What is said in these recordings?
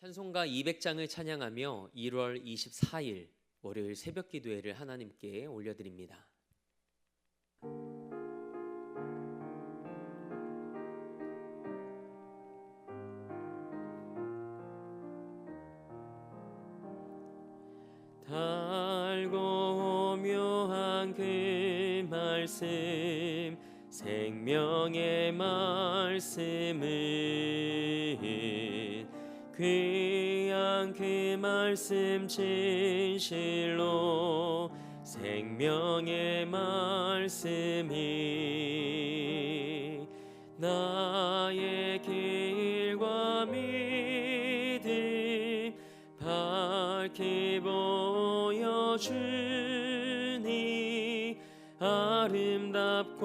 찬송가 200장을 찬양하며 1월 24일 월요일 새벽 기도회를 하나님께 올려드립니다. 달고 묘한 그 말씀, 생명의 말씀은 귀한 그 말씀 진실로 생명의 말씀이 나의 길과 믿음 밝히 보여주니 아름답고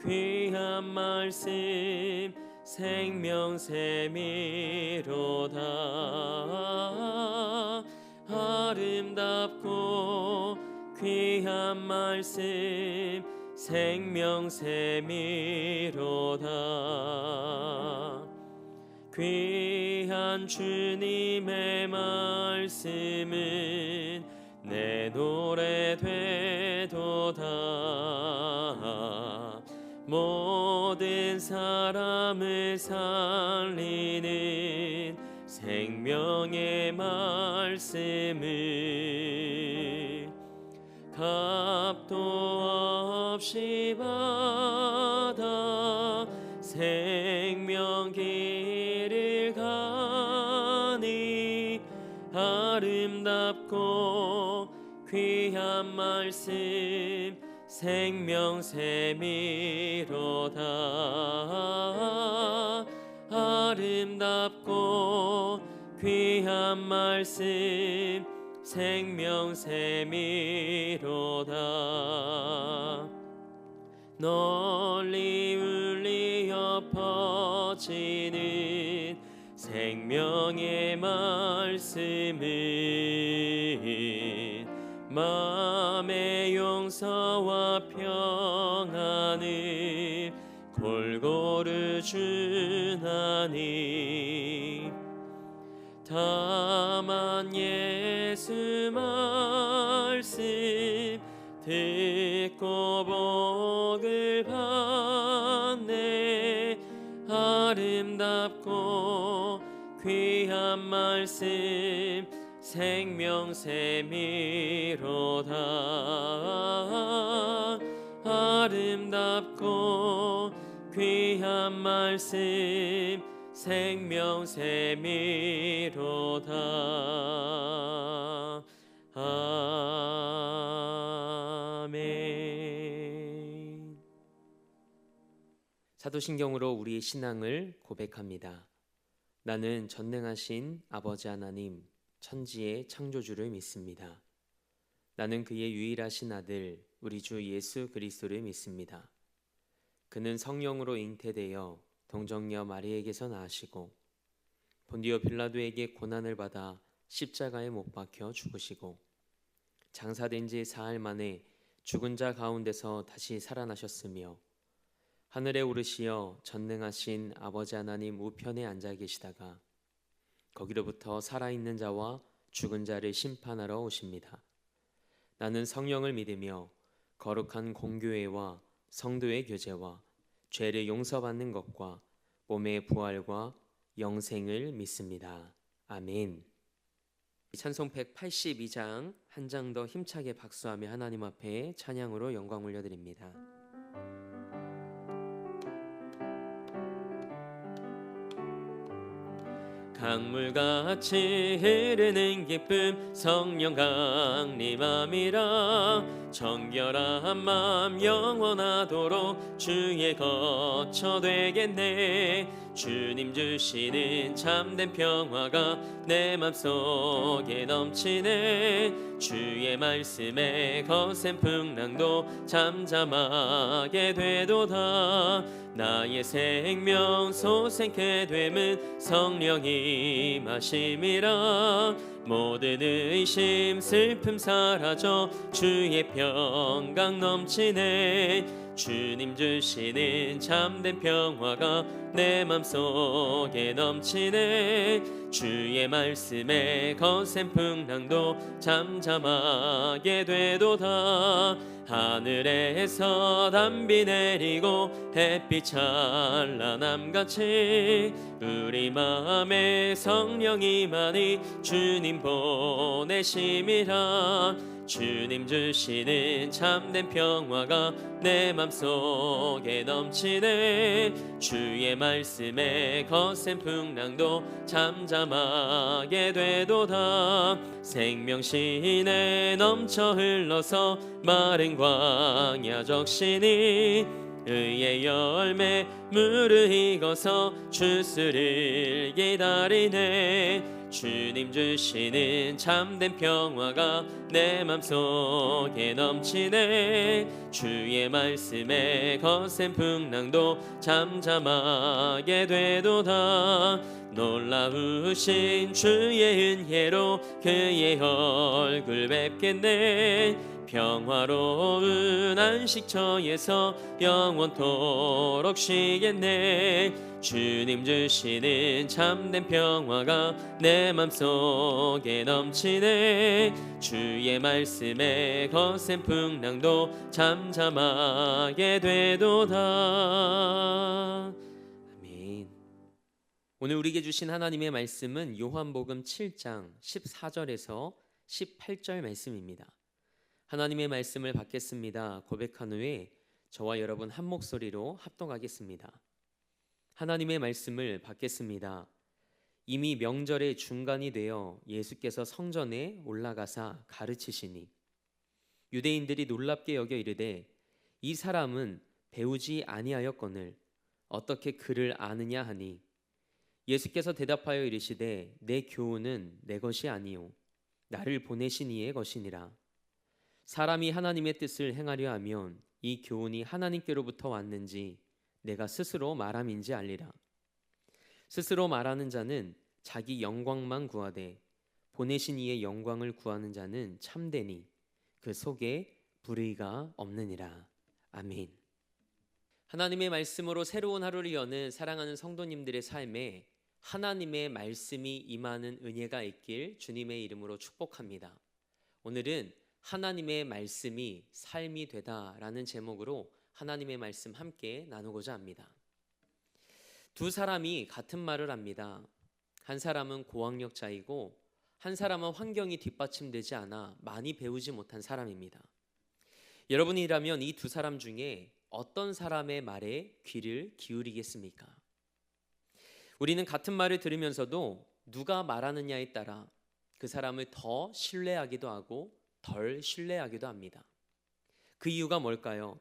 귀한 말씀 생명샘이로다. 아름답고 귀한 말씀 생명샘이로다. 귀한 주님의 말씀은 내 노래 되도다. 모든 사람을 살리는 생명의 말씀을 값도 없이 받아 생명 길을 가니 아름답고 귀한 말씀 생명샘이로다. 아름답고 귀한 말씀 생명샘이로다. 널리 울리어 퍼지는 생명의 말씀은 마음의 용서와 평안을 골고루 주나니 다만 예수 말씀 듣고 복을 받네. 아름답고 귀한 말씀 생명샘이로다. 아름답고 귀한 말씀 생명샘이로다. 아멘. 사도신경으로 우리의 신앙을 고백합니다. 나는 전능하신 아버지 하나님 천지의 창조주를 믿습니다. 나는 그의 유일하신 아들 우리 주 예수 그리스도를 믿습니다. 그는 성령으로 잉태되어 동정녀 마리에게서 나시고 본디오 빌라도에게 고난을 받아 십자가에 못 박혀 죽으시고 장사된 지 사흘 만에 죽은 자 가운데서 다시 살아나셨으며 하늘에 오르시어 전능하신 아버지 하나님 우편에 앉아 계시다가 거기로부터 살아있는 자와 죽은 자를 심판하러 오십니다. 나는 성령을 믿으며 거룩한 공교회와 성도의 교제와 죄를 용서받는 것과 몸의 부활과 영생을 믿습니다. 아멘. 찬송 182장 한 장 더 힘차게 박수하며 하나님 앞에 찬양으로 영광 올려드립니다. 강물같이 흐르는 기쁨 성령 강림함이라. 정결한 맘 영원하도록 주의 거처 되겠네. 주님 주시는 참된 평화가 내 맘속에 넘치네. 주의 말씀에 거센 풍랑도 잠잠하게 되도다. 나의 생명 솟생케 됨은 성령이 마심이라. 모든 의심 슬픔 사라져 주의 평강 넘치네. 주님 주시는 참된 평화가 내 맘속에 넘치네. 주의 말씀에 거센 풍랑도 잠잠하게 되도다. 하늘에서 단비 내리고 햇빛 찬란함같이 우리 마음에 성령이 많이 주님 보내심이라. 주님 주시는 참된 평화가 내 맘속에 넘치네. 주의 말씀에 거센 풍랑도 잠잠하게 되도다. 생명신에 넘쳐 흘러서 마른 광야 적시니 의의 열매 무르익어서 주스를 기다리네. 주님 주시는 참된 평화가 내 맘속에 넘치네. 주의 말씀에 거센 풍랑도 잠잠하게 되도다. 놀라우신 주의 은혜로 그의 얼굴 뵙겠네. 평화로운 안식처에서 영원토록 쉬겠네. 주님 주시는 참된 평화가 내 맘속에 넘치네. 주의 말씀에 거센 풍랑도 잠잠하게 되도다. 아멘. 오늘 우리에게 주신 하나님의 말씀은 요한복음 7장 14절에서 18절 말씀입니다. 하나님의 말씀을 받겠습니다 고백한 후에 저와 여러분 한 목소리로 합독하겠습니다. 하나님의 말씀을 받겠습니다. 이미 명절의 중간이 되어 예수께서 성전에 올라가사 가르치시니 유대인들이 놀랍게 여겨 이르되 이 사람은 배우지 아니하였거늘 어떻게 그를 아느냐 하니 예수께서 대답하여 이르시되 내 교훈은 내 것이 아니요 나를 보내신 이의 것이니라. 사람이 하나님의 뜻을 행하려 하면 이 교훈이 하나님께로부터 왔는지 내가 스스로 말함인지 알리라. 스스로 말하는 자는 자기 영광만 구하되 보내신 이의 영광을 구하는 자는 참되니 그 속에 불의가 없느니라. 아멘. 하나님의 말씀으로 새로운 하루를 여는 사랑하는 성도님들의 삶에 하나님의 말씀이 임하는 은혜가 있길 주님의 이름으로 축복합니다. 오늘은 하나님의 말씀이 삶이 되다라는 제목으로 하나님의 말씀 함께 나누고자 합니다. 두 사람이 같은 말을 합니다. 한 사람은 고학력자이고 한 사람은 환경이 뒷받침되지 않아 많이 배우지 못한 사람입니다. 여러분이라면 이 두 사람 중에 어떤 사람의 말에 귀를 기울이겠습니까? 우리는 같은 말을 들으면서도 누가 말하느냐에 따라 그 사람을 더 신뢰하기도 하고 덜 신뢰하기도 합니다. 그 이유가 뭘까요?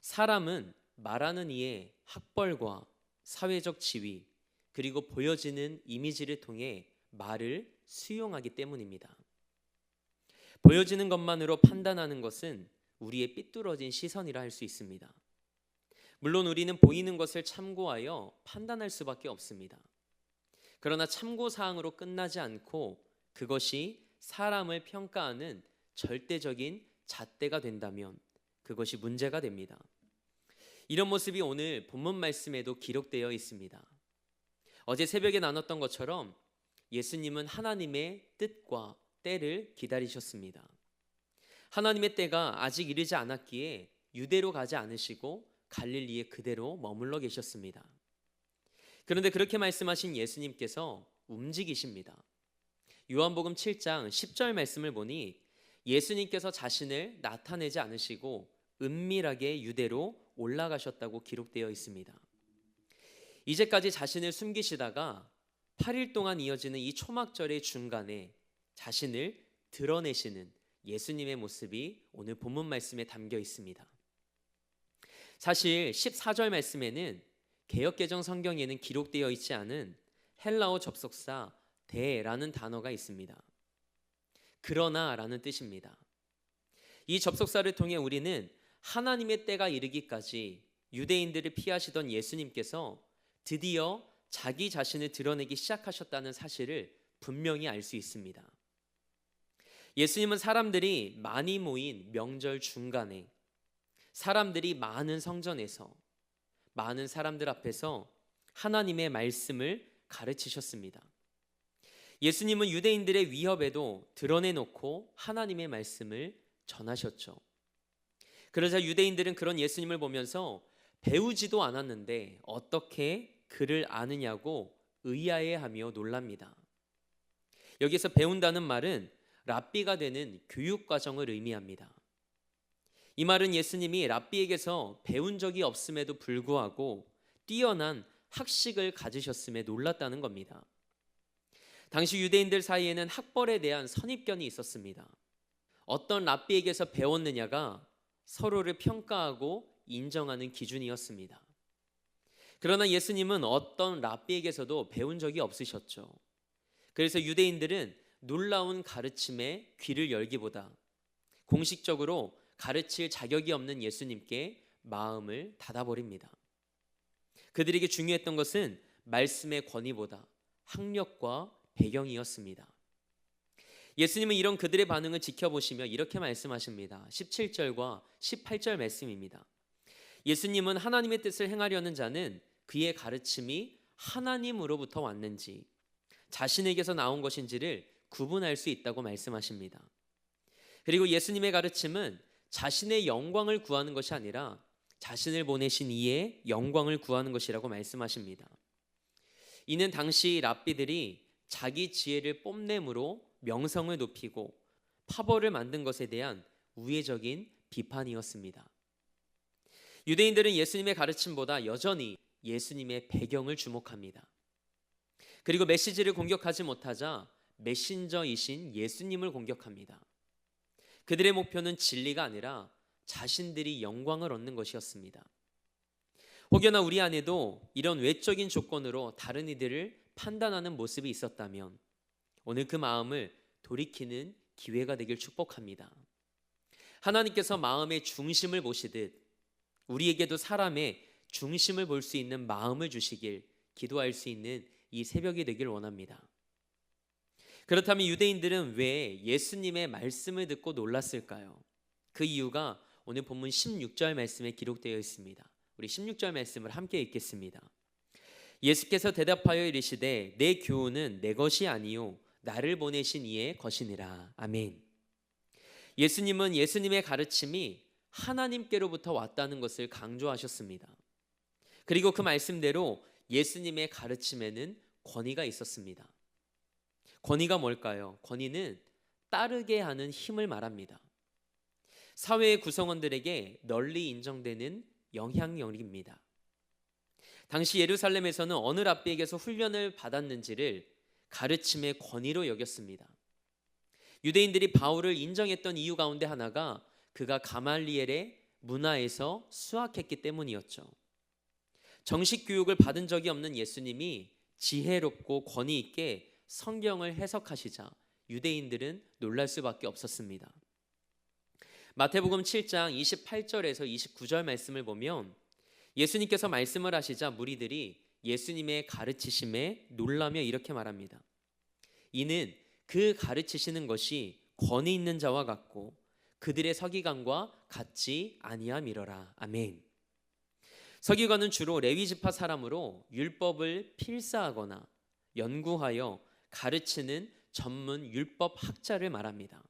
사람은 말하는 이의 학벌과 사회적 지위 그리고 보여지는 이미지를 통해 말을 수용하기 때문입니다. 보여지는 것만으로 판단하는 것은 우리의 삐뚤어진 시선이라 할 수 있습니다. 물론 우리는 보이는 것을 참고하여 판단할 수밖에 없습니다. 그러나 참고사항으로 끝나지 않고 그것이 사람을 평가하는 절대적인 잣대가 된다면 그것이 문제가 됩니다. 이런 모습이 오늘 본문 말씀에도 기록되어 있습니다. 어제 새벽에 나눴던 것처럼 예수님은 하나님의 뜻과 때를 기다리셨습니다. 하나님의 때가 아직 이르지 않았기에 유대로 가지 않으시고 갈릴리에 그대로 머물러 계셨습니다. 그런데 그렇게 말씀하신 예수님께서 움직이십니다. 요한복음 7장 10절 말씀을 보니 예수님께서 자신을 나타내지 않으시고 은밀하게 유대로 올라가셨다고 기록되어 있습니다. 이제까지 자신을 숨기시다가 8일 동안 이어지는 이 초막절의 중간에 자신을 드러내시는 예수님의 모습이 오늘 본문 말씀에 담겨 있습니다. 사실 14절 말씀에는 개역개정 성경에는 기록되어 있지 않은 헬라어 접속사 대라는 단어가 있습니다. 그러나 라는 뜻입니다. 이 접속사를 통해 우리는 하나님의 때가 이르기까지 유대인들을 피하시던 예수님께서 드디어 자기 자신을 드러내기 시작하셨다는 사실을 분명히 알 수 있습니다. 예수님은 사람들이 많이 모인 명절 중간에 사람들이 많은 성전에서 많은 사람들 앞에서 하나님의 말씀을 가르치셨습니다. 예수님은 유대인들의 위협에도 드러내놓고 하나님의 말씀을 전하셨죠. 그러자 유대인들은 그런 예수님을 보면서 배우지도 않았는데 어떻게 그를 아느냐고 의아해하며 놀랍니다. 여기서 배운다는 말은 랍비가 되는 교육 과정을 의미합니다. 이 말은 예수님이 랍비에게서 배운 적이 없음에도 불구하고 뛰어난 학식을 가지셨음에 놀랐다는 겁니다. 당시 유대인들 사이에는 학벌에 대한 선입견이 있었습니다. 어떤 랍비에게서 배웠느냐가 서로를 평가하고 인정하는 기준이었습니다. 그러나 예수님은 어떤 랍비에게서도 배운 적이 없으셨죠. 그래서 유대인들은 놀라운 가르침에 귀를 열기보다 공식적으로 가르칠 자격이 없는 예수님께 마음을 닫아버립니다. 그들에게 중요했던 것은 말씀의 권위보다 학력과 배경이었습니다. 예수님은 이런 그들의 반응을 지켜보시며 이렇게 말씀하십니다. 17절과 18절 말씀입니다. 예수님은 하나님의 뜻을 행하려는 자는 그의 가르침이 하나님으로부터 왔는지 자신에게서 나온 것인지를 구분할 수 있다고 말씀하십니다. 그리고 예수님의 가르침은 자신의 영광을 구하는 것이 아니라 자신을 보내신 이의 영광을 구하는 것이라고 말씀하십니다. 이는 당시 랍비들이 자기 지혜를 뽐냄으로 명성을 높이고 파벌을 만든 것에 대한 우회적인 비판이었습니다. 유대인들은 예수님의 가르침보다 여전히 예수님의 배경을 주목합니다. 그리고 메시지를 공격하지 못하자 메신저이신 예수님을 공격합니다. 그들의 목표는 진리가 아니라 자신들이 영광을 얻는 것이었습니다. 혹여나 우리 안에도 이런 외적인 조건으로 다른 이들을 판단하는 모습이 있었다면 오늘 그 마음을 돌이키는 기회가 되길 축복합니다. 하나님께서 마음의 중심을 보시듯 우리에게도 사람의 중심을 볼 수 있는 마음을 주시길 기도할 수 있는 이 새벽이 되길 원합니다. 그렇다면 유대인들은 왜 예수님의 말씀을 듣고 놀랐을까요? 그 이유가 오늘 본문 16절 말씀에 기록되어 있습니다. 우리 16절 말씀을 함께 읽겠습니다. 예수께서 대답하여 이르시되 내 교훈은 내 것이 아니요 나를 보내신 이의 것이니라. 아멘. 예수님은 예수님의 가르침이 하나님께로부터 왔다는 것을 강조하셨습니다. 그리고 그 말씀대로 예수님의 가르침에는 권위가 있었습니다. 권위가 뭘까요? 권위는 따르게 하는 힘을 말합니다. 사회의 구성원들에게 널리 인정되는 영향력입니다. 당시 예루살렘에서는 어느 랍비에게서 훈련을 받았는지를 가르침의 권위로 여겼습니다. 유대인들이 바울을 인정했던 이유 가운데 하나가 그가 가말리엘의 문화에서 수학했기 때문이었죠. 정식 교육을 받은 적이 없는 예수님이 지혜롭고 권위 있게 성경을 해석하시자 유대인들은 놀랄 수밖에 없었습니다. 마태복음 7장 28절에서 29절 말씀을 보면 예수님께서 말씀을 하시자 무리들이 예수님의 가르치심에 놀라며 이렇게 말합니다. 이는 그 가르치시는 것이 권위 있는 자와 같고 그들의 서기관과 같지 아니함이러라. 아멘. 서기관은 주로 레위 지파 사람으로 율법을 필사하거나 연구하여 가르치는 전문 율법 학자를 말합니다.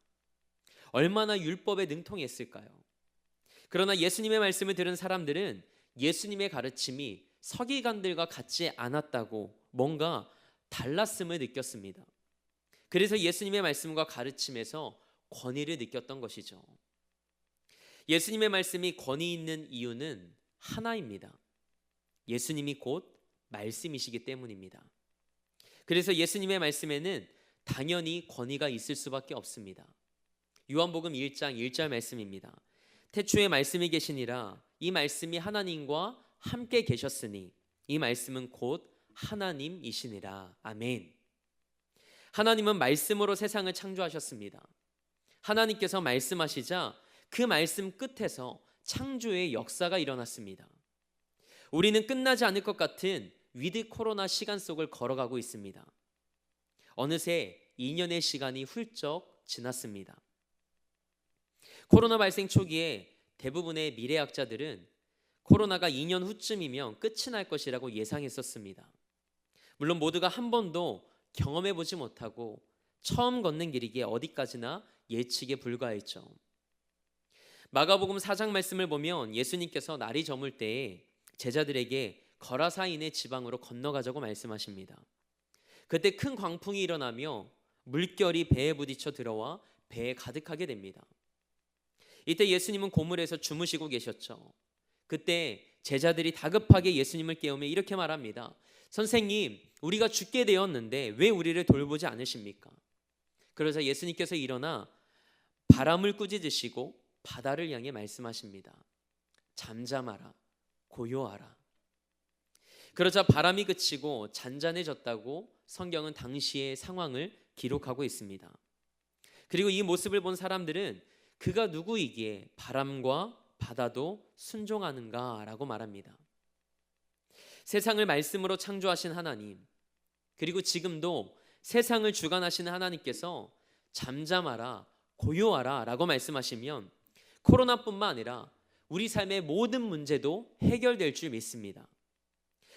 얼마나 율법에 능통했을까요? 그러나 예수님의 말씀을 들은 사람들은 예수님의 가르침이 서기관들과 같지 않았다고 뭔가 달랐음을 느꼈습니다. 그래서 예수님의 말씀과 가르침에서 권위를 느꼈던 것이죠. 예수님의 말씀이 권위 있는 이유는 하나입니다. 예수님이 곧 말씀이시기 때문입니다. 그래서 예수님의 말씀에는 당연히 권위가 있을 수밖에 없습니다. 요한복음 1장 1절 말씀입니다. 태초에 말씀이 계시니라 이 말씀이 하나님과 함께 계셨으니 이 말씀은 곧 하나님이시니라. 아멘. 하나님은 말씀으로 세상을 창조하셨습니다. 하나님께서 말씀하시자 그 말씀 끝에서 창조의 역사가 일어났습니다. 우리는 끝나지 않을 것 같은 위드 코로나 시간 속을 걸어가고 있습니다. 어느새 2년의 시간이 훌쩍 지났습니다. 코로나 발생 초기에 대부분의 미래학자들은 코로나가 2년 후쯤이면 끝이 날 것이라고 예상했었습니다. 물론 모두가 한 번도 경험해 보지 못하고 처음 걷는 길이기에 어디까지나 예측에 불과했죠. 마가복음 4장 말씀을 보면 예수님께서 날이 저물 때에 제자들에게 거라사인의 지방으로 건너가자고 말씀하십니다. 그때 큰 광풍이 일어나며 물결이 배에 부딪혀 들어와 배에 가득하게 됩니다. 이때 예수님은 고물에서 주무시고 계셨죠. 그때 제자들이 다급하게 예수님을 깨우며 이렇게 말합니다. 선생님, 우리가 죽게 되었는데 왜 우리를 돌보지 않으십니까? 그러자 예수님께서 일어나 바람을 꾸짖으시고 바다를 향해 말씀하십니다. 잠잠하라, 고요하라. 그러자 바람이 그치고 잔잔해졌다고 성경은 당시의 상황을 기록하고 있습니다. 그리고 이 모습을 본 사람들은 그가 누구이기에 바람과 바다도 순종하는가 라고 말합니다. 세상을 말씀으로 창조하신 하나님, 그리고 지금도 세상을 주관하시는 하나님께서 잠잠하라, 고요하라 라고 말씀하시면 코로나뿐만 아니라 우리 삶의 모든 문제도 해결될 줄 믿습니다.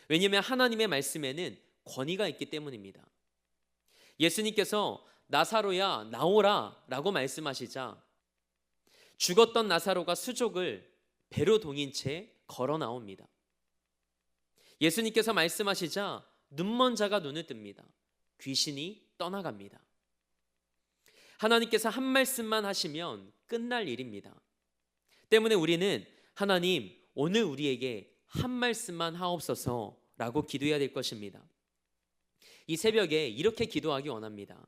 왜냐하면 하나님의 말씀에는 권위가 있기 때문입니다. 예수님께서 나사로야 나오라 라고 말씀하시자 죽었던 나사로가 수족을 배로 동인 채 걸어 나옵니다. 예수님께서 말씀하시자 눈먼 자가 눈을 뜹니다. 귀신이 떠나갑니다. 하나님께서 한 말씀만 하시면 끝날 일입니다. 때문에 우리는 하나님, 오늘 우리에게 한 말씀만 하옵소서 라고 기도해야 될 것입니다. 이 새벽에 이렇게 기도하기 원합니다.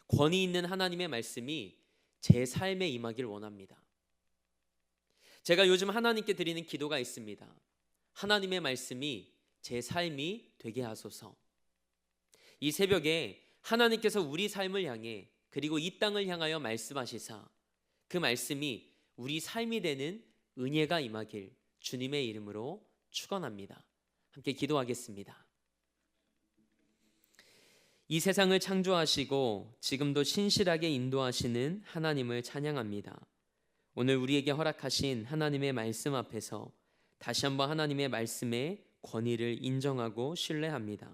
권위 있는 하나님의 말씀이 제 삶에 임하길 원합니다. 제가 요즘 하나님께 드리는 기도가 있습니다. 하나님의 말씀이 제 삶이 되게 하소서. 이 새벽에 하나님께서 우리 삶을 향해 그리고 이 땅을 향하여 말씀하시사 그 말씀이 우리 삶이 되는 은혜가 임하길 주님의 이름으로 축원합니다. 함께 기도하겠습니다. 이 세상을 창조하시고 지금도 신실하게 인도하시는 하나님을 찬양합니다. 오늘 우리에게 허락하신 하나님의 말씀 앞에서 다시 한번 하나님의 말씀의 권위를 인정하고 신뢰합니다.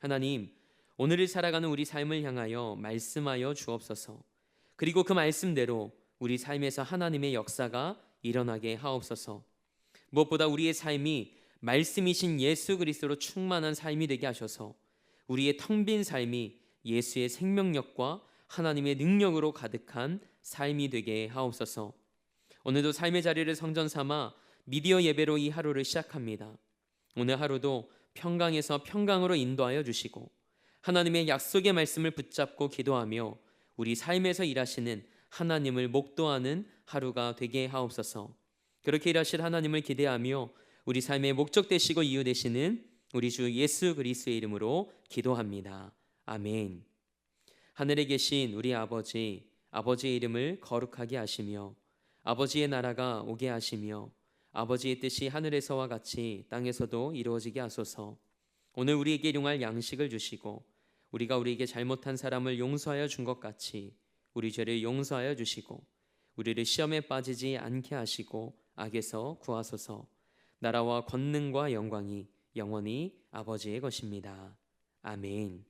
하나님, 오늘을 살아가는 우리 삶을 향하여 말씀하여 주옵소서. 그리고 그 말씀대로 우리 삶에서 하나님의 역사가 일어나게 하옵소서. 무엇보다 우리의 삶이 말씀이신 예수 그리스도로 충만한 삶이 되게 하셔서 우리의 텅 빈 삶이 예수의 생명력과 하나님의 능력으로 가득한 삶이 되게 하옵소서. 오늘도 삶의 자리를 성전 삼아 미디어 예배로 이 하루를 시작합니다. 오늘 하루도 평강에서 평강으로 인도하여 주시고 하나님의 약속의 말씀을 붙잡고 기도하며 우리 삶에서 일하시는 하나님을 목도하는 하루가 되게 하옵소서. 그렇게 일하실 하나님을 기대하며 우리 삶의 목적 되시고 이유 되시는 우리 주 예수 그리스도의 이름으로 기도합니다. 아멘. 하늘에 계신 우리 아버지, 아버지의 이름을 거룩하게 하시며 아버지의 나라가 오게 하시며 아버지의 뜻이 하늘에서와 같이 땅에서도 이루어지게 하소서. 오늘 우리에게 일용할 양식을 주시고 우리가 우리에게 잘못한 사람을 용서하여 준 것 같이 우리 죄를 용서하여 주시고 우리를 시험에 빠지지 않게 하시고 악에서 구하소서. 나라와 권능과 영광이 영원히 아버지의 것입니다. 아멘.